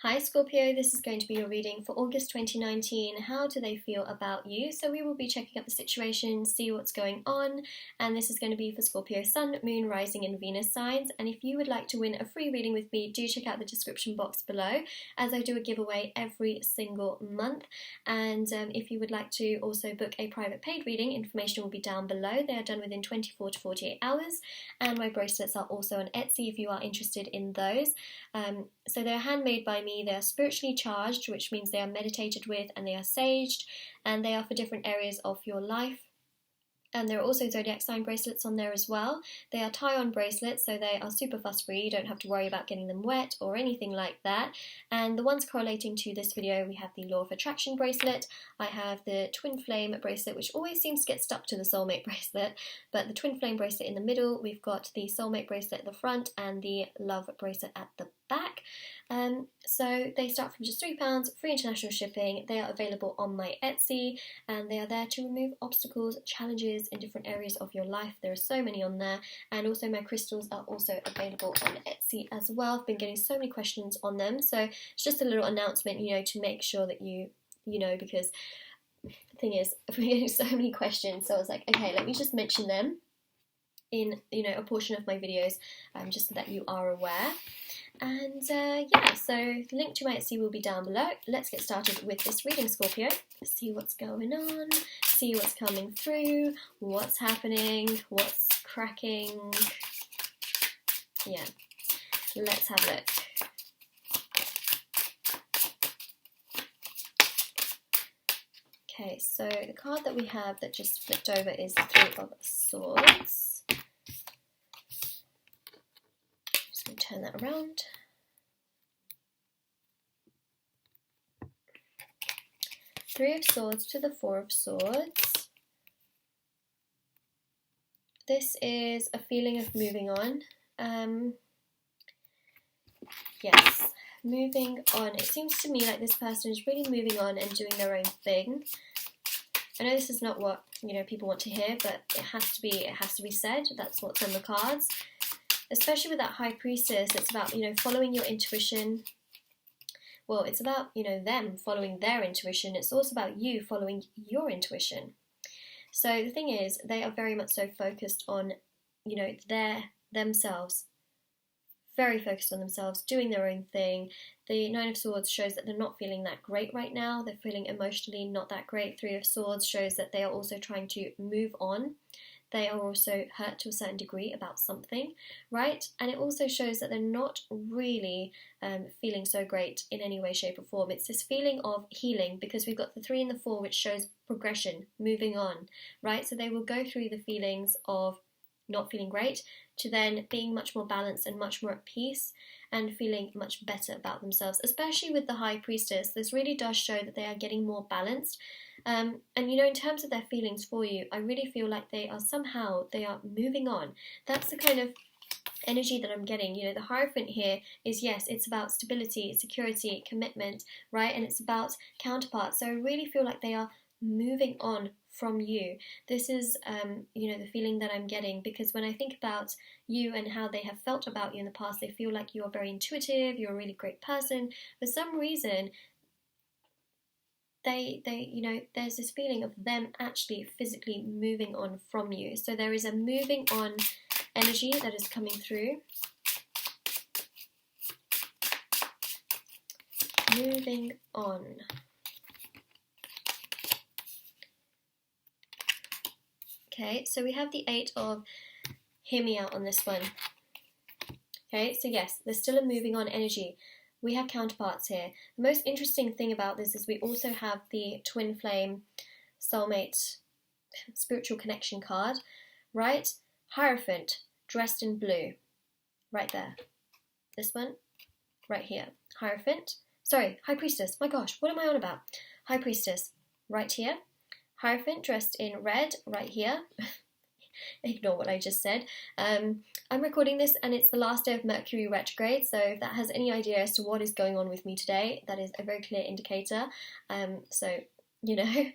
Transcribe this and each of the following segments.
Hi Scorpio, this is going to be your reading for August 2019. How do they feel about you? So we will be checking up the situation, see what's going on, and this is going to be for Scorpio Sun, Moon, Rising and Venus signs. And if you would like to win a free reading with me, do check out the description box below, as I do a giveaway every single month. And if you would like to also book a private paid reading, information will be down below. They are done within 24 to 48 hours, and my bracelets are also on Etsy if you are interested in those. So they're handmade by me, they are spiritually charged, which means they are meditated with, and they are saged, and they are for different areas of your life. And there are also zodiac sign bracelets on there as well. They are tie-on bracelets, so they are super fuss-free. You don't have to worry about getting them wet or anything like that. And the ones correlating to this video, we have the Law of Attraction bracelet. I have the Twin Flame bracelet, which always seems to get stuck to the Soulmate bracelet. But the Twin Flame bracelet in the middle, we've got the Soulmate bracelet at the front, and the Love bracelet at the back. So they start from just £3, free international shipping. They are available on my Etsy, and they are there to remove obstacles, challenges in different areas of your life. There are so many on there, and also my crystals are also available on Etsy as well. I've been getting so many questions on them, so it's just a little announcement, to make sure that you know, because the thing is, I've been getting so many questions, so I was like, okay, let me just mention them in a portion of my videos, just so that you are aware. And yeah, so the link to my Etsy will be down below. Let's get started with this reading, Scorpio. See what's going on, see what's coming through, what's happening, what's cracking. Yeah, let's have a look. Okay, so the card that we have that just flipped over is the Three of Swords. Turn that around. Three of Swords to the Four of Swords. This is a feeling of moving on. Yes, moving on. It seems to me like this person is really moving on and doing their own thing. I know this is not what people want to hear, but it has to be said. That's what's on the cards. Especially with that High Priestess, it's about, following your intuition. Well, it's about, them following their intuition. It's also about you following your intuition. So the thing is, they are very much so focused on, themselves. Very focused on themselves, doing their own thing. The Nine of Swords shows that they're not feeling that great right now. They're feeling emotionally not that great. Three of Swords shows that they are also trying to move on. They are also hurt to a certain degree about something, right? And it also shows that they're not really feeling so great in any way, shape or form. It's this feeling of healing, because we've got the 3 and the 4, which shows progression, moving on, right? So they will go through the feelings of not feeling great to then being much more balanced and much more at peace and feeling much better about themselves. Especially with the High Priestess, this really does show that they are getting more balanced. And in terms of their feelings for you, I really feel like they are moving on. That's the kind of energy that I'm getting. The Hierophant here is, yes, it's about stability, security, commitment, right? And it's about counterparts. So I really feel like they are moving on from you. This is, the feeling that I'm getting, because when I think about you and how they have felt about you in the past, they feel like you're very intuitive, you're a really great person. For some reason, there's this feeling of them actually physically moving on from you. So there is a moving on energy that is coming through. Moving on. Okay, so we have the 8 of, hear me out on this one. Okay, so yes, there's still a moving on energy. We have counterparts here. The most interesting thing about this is we also have the Twin Flame Soulmate Spiritual Connection card, right? Hierophant, dressed in blue, right there. This one, right here. Hierophant, sorry, High Priestess, my gosh, what am I on about? High Priestess, right here. Hierophant, dressed in red, right here. Ignore what I just said. I'm recording this and it's the last day of Mercury retrograde, so if that has any idea as to what is going on with me today, that is a very clear indicator. So, there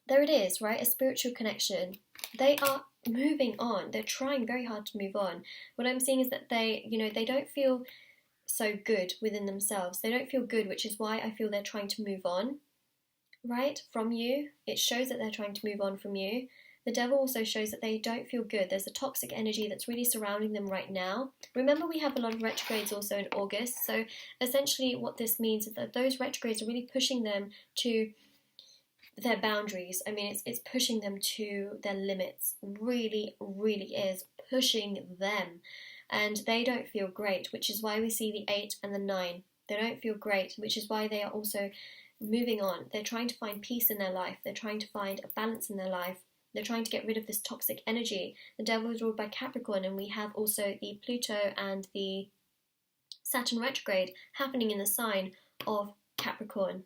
it is, right? A spiritual connection. They are moving on. They're trying very hard to move on. What I'm seeing is that they don't feel so good within themselves. They don't feel good, which is why I feel they're trying to move on, right, from you. It shows that they're trying to move on from you. The devil also shows that they don't feel good. There's a toxic energy that's really surrounding them right now. Remember, we have a lot of retrogrades also in August. So essentially what this means is that those retrogrades are really pushing them to their boundaries. I mean, it's pushing them to their limits. Really, really is pushing them. And they don't feel great, which is why we see the 8 and the 9. They don't feel great, which is why they are also moving on. They're trying to find peace in their life. They're trying to find a balance in their life. They're trying to get rid of this toxic energy. The devil is ruled by Capricorn, and we have also the Pluto and the Saturn retrograde happening in the sign of Capricorn.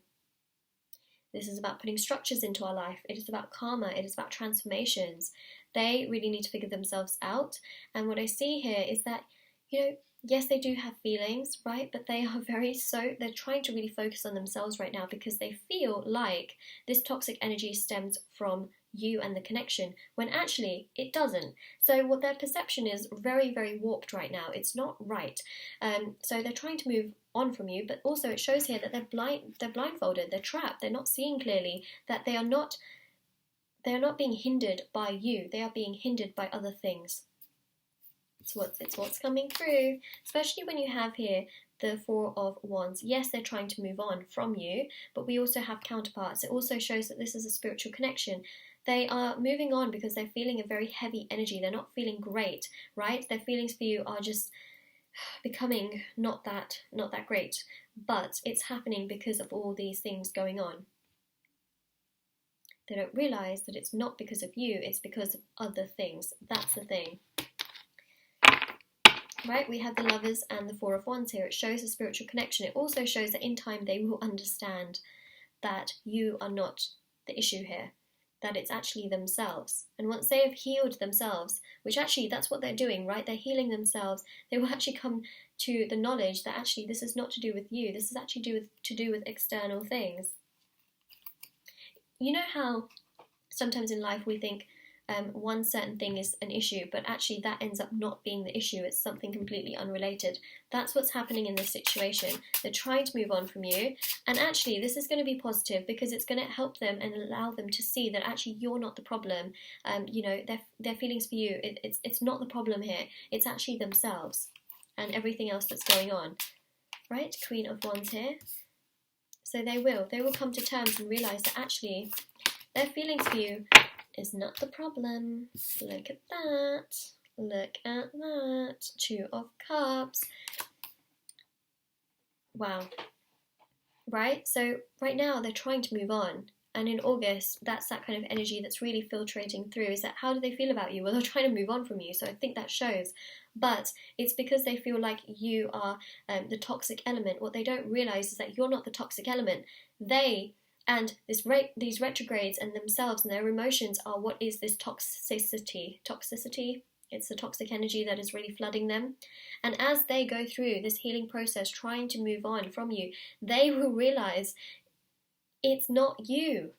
This is about putting structures into our life. It is about karma. It is about transformations. They really need to figure themselves out. And what I see here is that, yes, they do have feelings, right? But they are they're trying to really focus on themselves right now because they feel like this toxic energy stems from you and the connection, when actually it doesn't. So what their perception is very, very warped right now. It's not right. So they're trying to move on from you, but also it shows here that they're blindfolded, they're trapped, they're not seeing clearly, that they are not being hindered by you. They are being hindered by other things. It's what's coming through, especially when you have here the 4 of Wands. Yes, they're trying to move on from you, but we also have counterparts. It also shows that this is a spiritual connection. They are moving on because they're feeling a very heavy energy. They're not feeling great, right? Their feelings for you are just becoming not that great, but it's happening because of all these things going on. They don't realize that it's not because of you, it's because of other things. That's the thing. Right, we have the Lovers and the 4 of Wands here. It shows a spiritual connection. It also shows that in time they will understand that you are not the issue here, that it's actually themselves. And once they have healed themselves, which actually that's what they're doing, right? They're healing themselves. They will actually come to the knowledge that actually this is not to do with you. This is actually to do with external things. You know how sometimes in life we think one certain thing is an issue, but actually that ends up not being the issue. It's something completely unrelated. That's what's happening in this situation. They're trying to move on from you, and actually this is going to be positive because it's going to help them and allow them to see that actually you're not the problem. Their feelings for you, it's not the problem here. It's actually themselves and everything else that's going on. Right, Queen of Wands here. So they will come to terms and realize that actually their feelings for you is not the problem. Look at that. Look at that. 2 of Cups. Wow. Right? So right now they're trying to move on. And in August, that's that kind of energy that's really filtrating through. Is that how do they feel about you? Well, they're trying to move on from you. So I think that shows. But it's because they feel like you are the toxic element. What they don't realize is that you're not the toxic element. They and these retrogrades and themselves and their emotions are what is this toxicity. It's the toxic energy that is really flooding them. And as they go through this healing process, trying to move on from you, they will realize it's not you.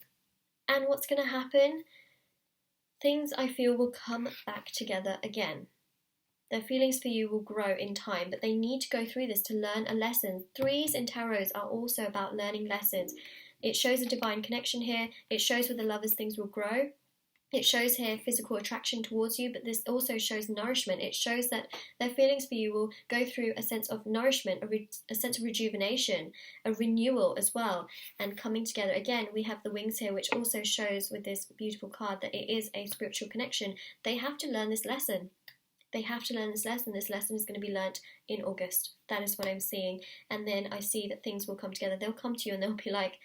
And what's going to happen? Things, I feel, will come back together again. Their feelings for you will grow in time, but they need to go through this to learn a lesson. 3s in tarots are also about learning lessons. It shows a divine connection here. It shows with the Lovers things will grow. It shows here physical attraction towards you, but this also shows nourishment. It shows that their feelings for you will go through a sense of nourishment, a sense of rejuvenation, a renewal as well, and coming together. Again, we have the Wings here, which also shows with this beautiful card that it is a spiritual connection. They have to learn this lesson. They have to learn this lesson. This lesson is going to be learnt in August. That is what I'm seeing. And then I see that things will come together. They'll come to you and they'll be like,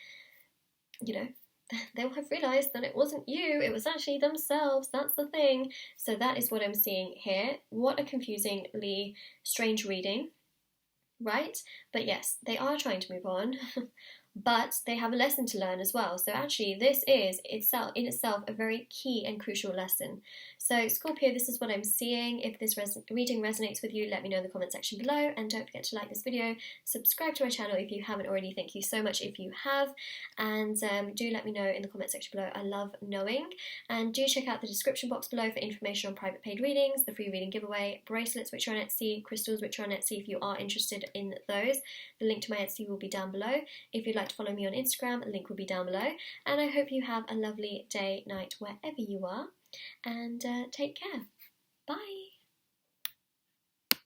they'll have realised that it wasn't you, it was actually themselves. That's the thing. So that is what I'm seeing here. What a confusingly strange reading, right? But yes, they are trying to move on. but they have a lesson to learn as well. So actually this is in itself a very key and crucial lesson. So Scorpio, this is what I'm seeing. If this reading resonates with you, let me know in the comment section below, and don't forget to like this video, subscribe to my channel if you haven't already. Thank you so much if you have, and do let me know in the comment section below. I love knowing. And do check out the description box below for information on private paid readings, the free reading giveaway, bracelets which are on Etsy, crystals which are on Etsy if you are interested in those. The link to my Etsy will be down below. If you'd like to follow me on Instagram, the link will be down below. And I hope you have a lovely day, night, wherever you are. And take care. Bye.